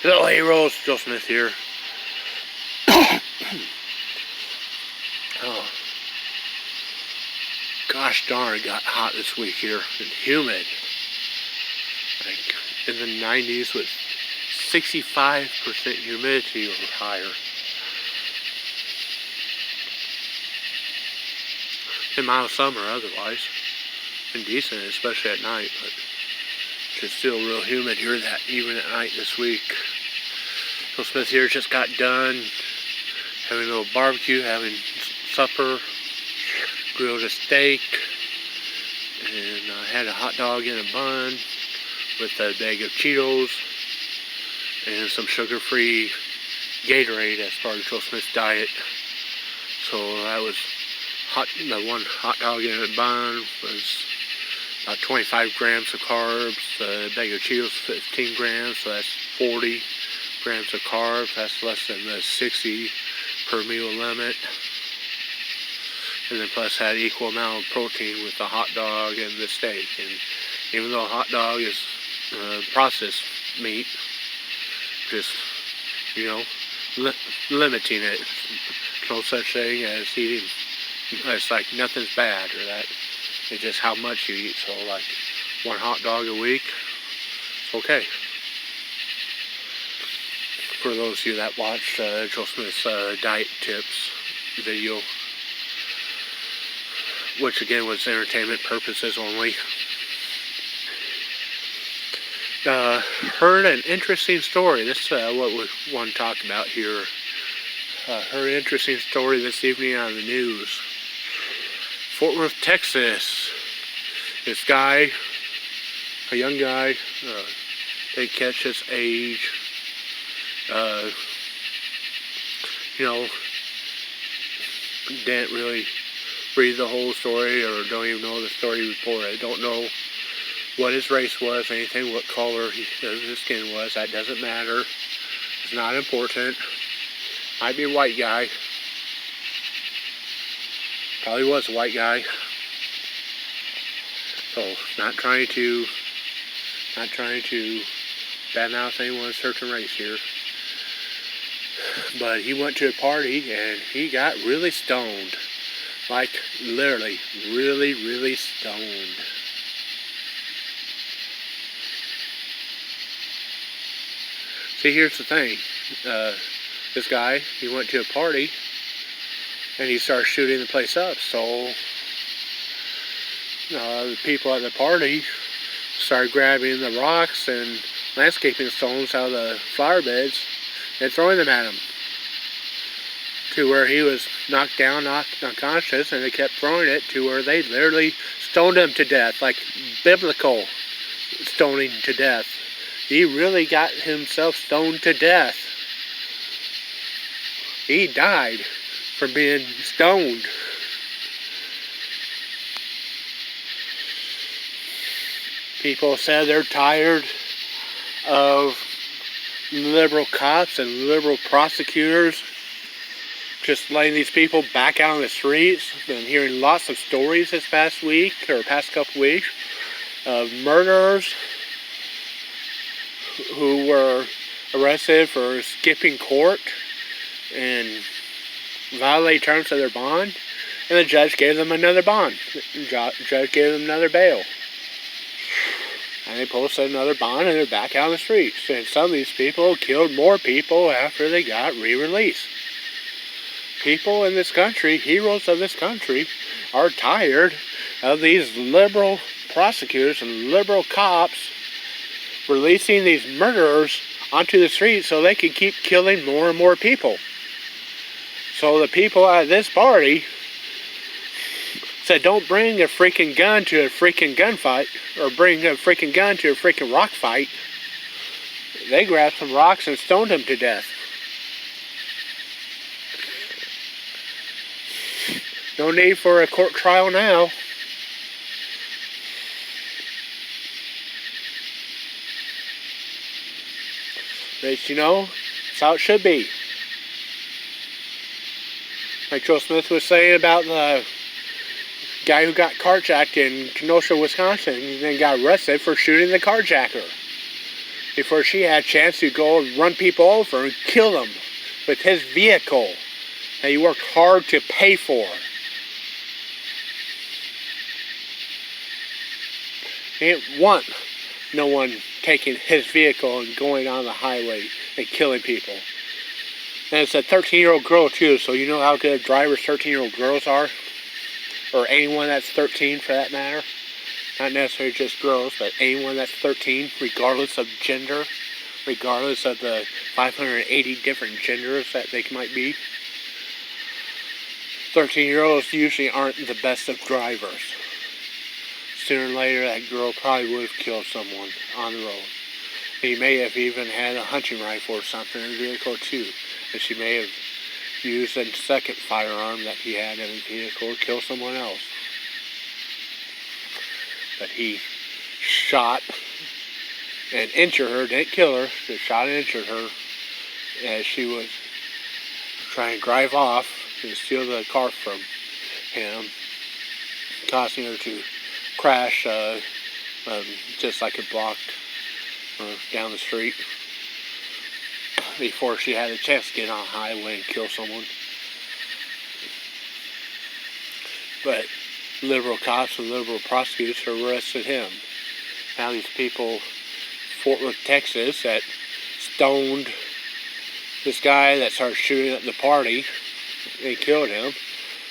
Hello, hey Rose, Joe Smith here. Oh, gosh darn, it got hot this week here and humid. Like in the 90s with 65% humidity or higher. In mild summer otherwise. And decent, especially at night, but it's still real humid here that even at night this week. Joe Smith here just got done having a little barbecue, having supper, grilled a steak, and I had a hot dog in a bun with a bag of Cheetos and some sugar-free Gatorade as part of Joe Smith's diet. So that was the one hot dog in a bun was about 25 grams of carbs, a bag of Cheetos 15 grams, so that's 40 grams of carbs. That's less than the 60 per meal limit. And then plus had equal amount of protein with the hot dog and the steak. And even though a hot dog is processed meat, just, limiting it. No such thing as eating, it's like nothing's bad or that. It's just how much you eat. So like one hot dog a week, it's okay. For those of you that watched Joe Smith's diet tips video, which again was entertainment purposes only. Heard an interesting story. This is what we want to talk about here. Heard an interesting story this evening on the news. Fort Worth, Texas. This guy, a young guy, didn't catch his age. Didn't really read the whole story or don't even know the story before. I don't know what his race was, anything, what color his skin was. That doesn't matter. It's not important. Might be a white guy. Probably was a white guy. So, not trying to badmouth anyone's certain race here. But he went to a party and he got really stoned. Like, literally, really, really stoned. See, here's the thing. This guy, he went to a party and he started shooting the place up. So, the people at the party started grabbing the rocks and landscaping stones out of the flower beds and throwing them at him. To where he was knocked down, knocked unconscious, and they kept throwing it to where they literally stoned him to death, like biblical stoning to death. He really got himself stoned to death. He died from being stoned. People said they're tired of liberal cops and liberal prosecutors just letting these people back out on the streets. Been hearing lots of stories this past week, or past couple weeks, of murderers who were arrested for skipping court and violating terms of their bond, and the judge gave them another bond. The judge gave them another bail. And they posted another bond and they're back out on the streets. And some of these people killed more people after they got re-released. People in this country, heroes of this country, are tired of these liberal prosecutors and liberal cops releasing these murderers onto the streets so they can keep killing more and more people. So the people at this party said, don't bring a freaking gun to a freaking gunfight, or bring a freaking gun to a freaking rock fight. They grabbed some rocks and stoned him to death. No need for a court trial now. But that's how it should be. Like Joe Smith was saying about the guy who got carjacked in Kenosha, Wisconsin, and then got arrested for shooting the carjacker. before she had a chance to go and run people over and kill them with his vehicle that he worked hard to pay for. He didn't want no one taking his vehicle and going on the highway and killing people. And it's a 13-year-old girl too, so you know how good drivers 13-year-old girls are? Or anyone that's 13 for that matter. Not necessarily just girls, but anyone that's 13, regardless of gender, regardless of the 580 different genders that they might be. 13-year-olds usually aren't the best of drivers. Sooner or later, that girl probably would have killed someone on the road. He may have even had a hunting rifle or something in the vehicle too. And she may have used a second firearm that he had in his vehicle to kill someone else. But he shot and injured her, didn't kill her, just shot and injured her as she was trying to drive off and steal the car from him, causing her to crash just like a block down the street before she had a chance to get on the highway and kill someone. But liberal cops and liberal prosecutors arrested him. Now these people, Fort Worth, Texas, that stoned this guy that started shooting at the party and killed him,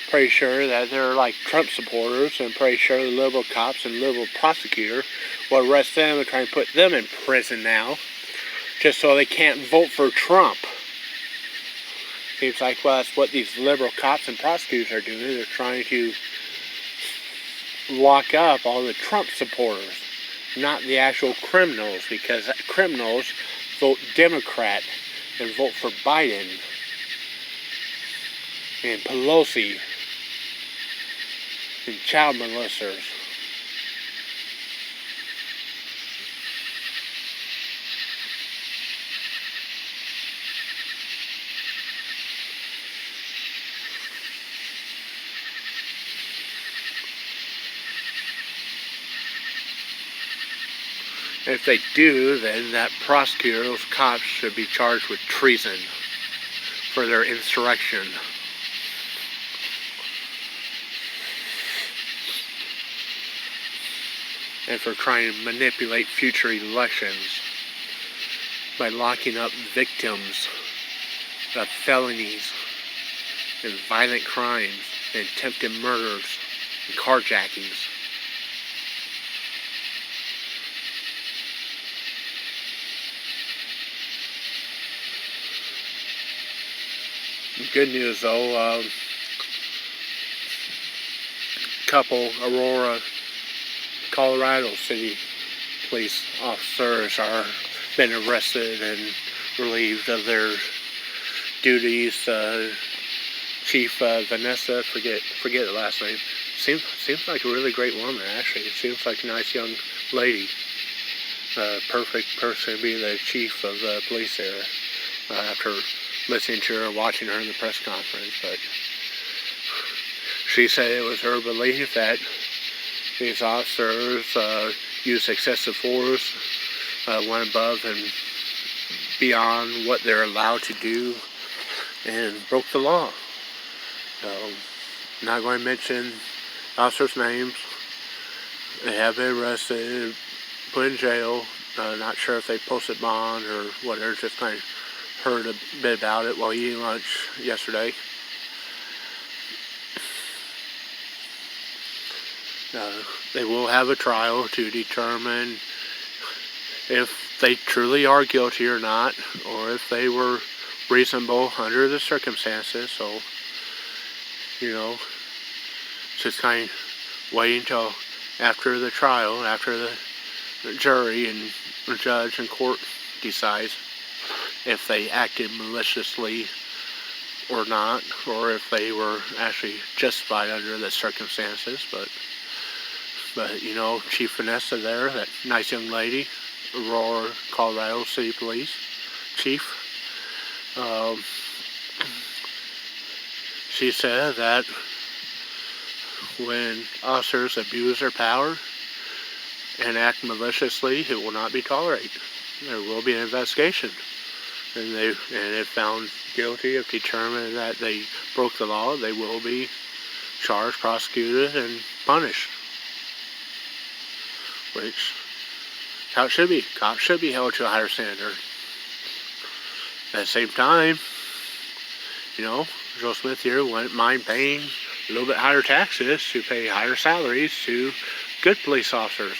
pretty sure that they're like Trump supporters, and pretty sure the liberal cops and liberal prosecutor will arrest them and try and put them in prison now, just so they can't vote for Trump. Seems like, well, that's what these liberal cops and prosecutors are doing. They're trying to lock up all the Trump supporters, not the actual criminals, because criminals vote Democrat and vote for Biden and Pelosi and child molesters. If they do, then that prosecutor, those cops, should be charged with treason for their insurrection. And for trying to manipulate future elections by locking up victims of felonies and violent crimes and attempted murders and carjackings. Good news though, couple Aurora, Colorado City police officers are been arrested and relieved of their duties. Chief Vanessa, forget the last name. Seems like a really great woman actually. Seems like a nice young lady. Perfect person to be the chief of the police there. After listening to her, watching her in the press conference, but she said it was her belief that these officers used excessive force, went above and beyond what they're allowed to do, and broke the law. So, I'm not going to mention officers' names. They have been arrested, put in jail. Not sure if they posted bond or whatever, just kind of heard a bit about it while eating lunch yesterday. They will have a trial to determine if they truly are guilty or not, or if they were reasonable under the circumstances. So, just kind of waiting until after the trial, after the jury and the judge and court decides if they acted maliciously or not, or if they were actually justified under the circumstances. But Chief Vanessa there, that nice young lady, Aurora, Colorado City Police Chief, she said that when officers abuse their power and act maliciously, it will not be tolerated. there will be an investigation. And if found guilty, if determined that they broke the law, they will be charged, prosecuted, and punished. Which cops should be. Cops should be held to a higher standard. At the same time, Joe Smith here wouldn't mind paying a little bit higher taxes to pay higher salaries to good police officers,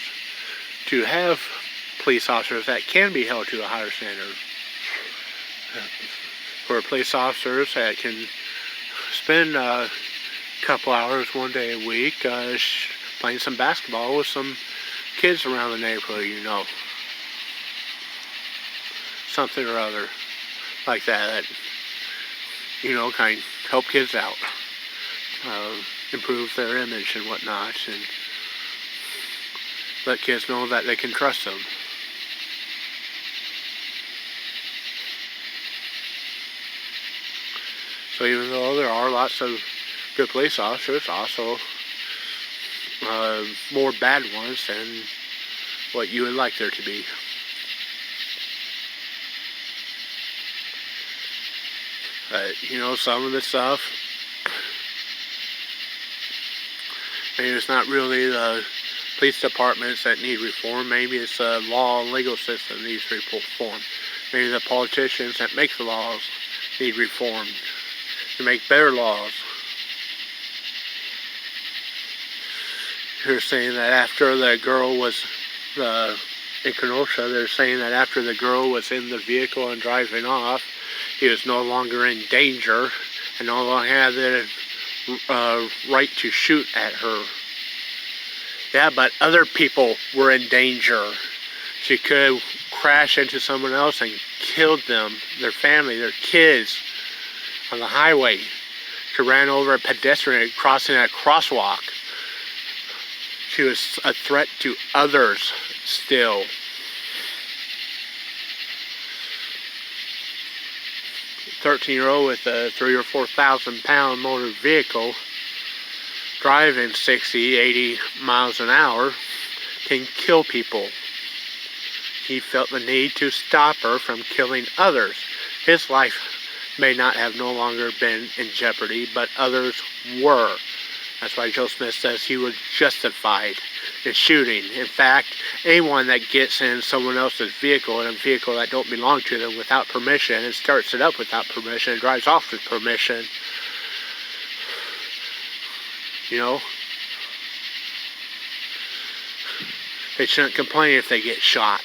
to have police officers that can be held to a higher standard. For police officers that can spend a couple hours one day a week playing some basketball with some kids around the neighborhood, something or other like that, kind of help kids out, improve their image and whatnot, and let kids know that they can trust them. So even though there are lots of good police officers, also more bad ones than what you would like there to be. Some of the stuff, maybe it's not really the police departments that need reform. Maybe it's the law and legal system that needs reform. Maybe the politicians that make the laws need reform to make better laws. They're saying that after the girl was in Kenosha, they're saying that after the girl was in the vehicle and driving off, he was no longer in danger and no longer had the right to shoot at her. Yeah, but other people were in danger. She could crash into someone else and killed them, their family, their kids on the highway. She ran over a pedestrian crossing a crosswalk. She was a threat to others still. A 13-year-old with a 3,000 or 4,000 pound motor vehicle driving 60, 80 miles an hour can kill people. He felt the need to stop her from killing others. His life may not have no longer been in jeopardy, but others were. That's why Joe Smith says he was justified in shooting. In fact, anyone that gets in someone else's vehicle, in a vehicle that don't belong to them without permission, and starts it up without permission, and drives off with permission, they shouldn't complain if they get shot.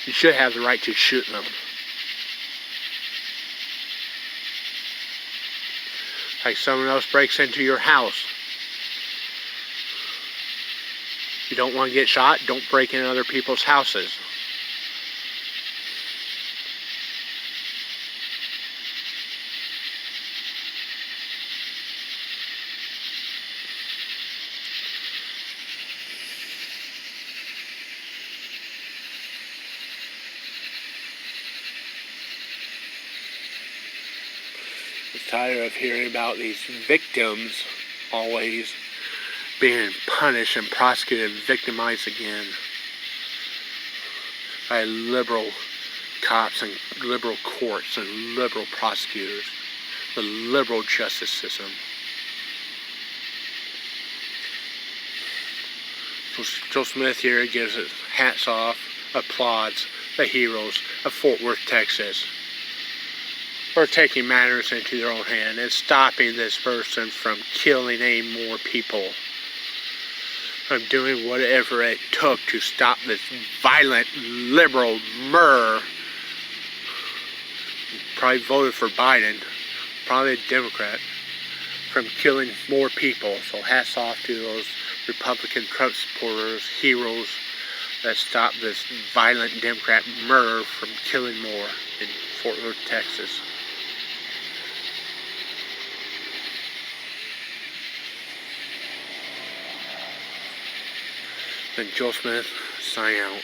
You should have the right to shoot them. Like someone else breaks into your house. You don't want to get shot, don't break into other people's houses. I'm tired of hearing about these victims always being punished and prosecuted and victimized again by liberal cops and liberal courts and liberal prosecutors, the liberal justice system. So Joe Smith here gives his hats off, applauds the heroes of Fort Worth, Texas, for taking matters into their own hand and stopping this person from killing any more people, from doing whatever it took to stop this violent liberal murderer. Probably voted for Biden, probably a Democrat, from killing more people. So hats off to those Republican Trump supporters, heroes that stopped this violent Democrat murder from killing more in Fort Worth, Texas. And Joe Smith, sign out.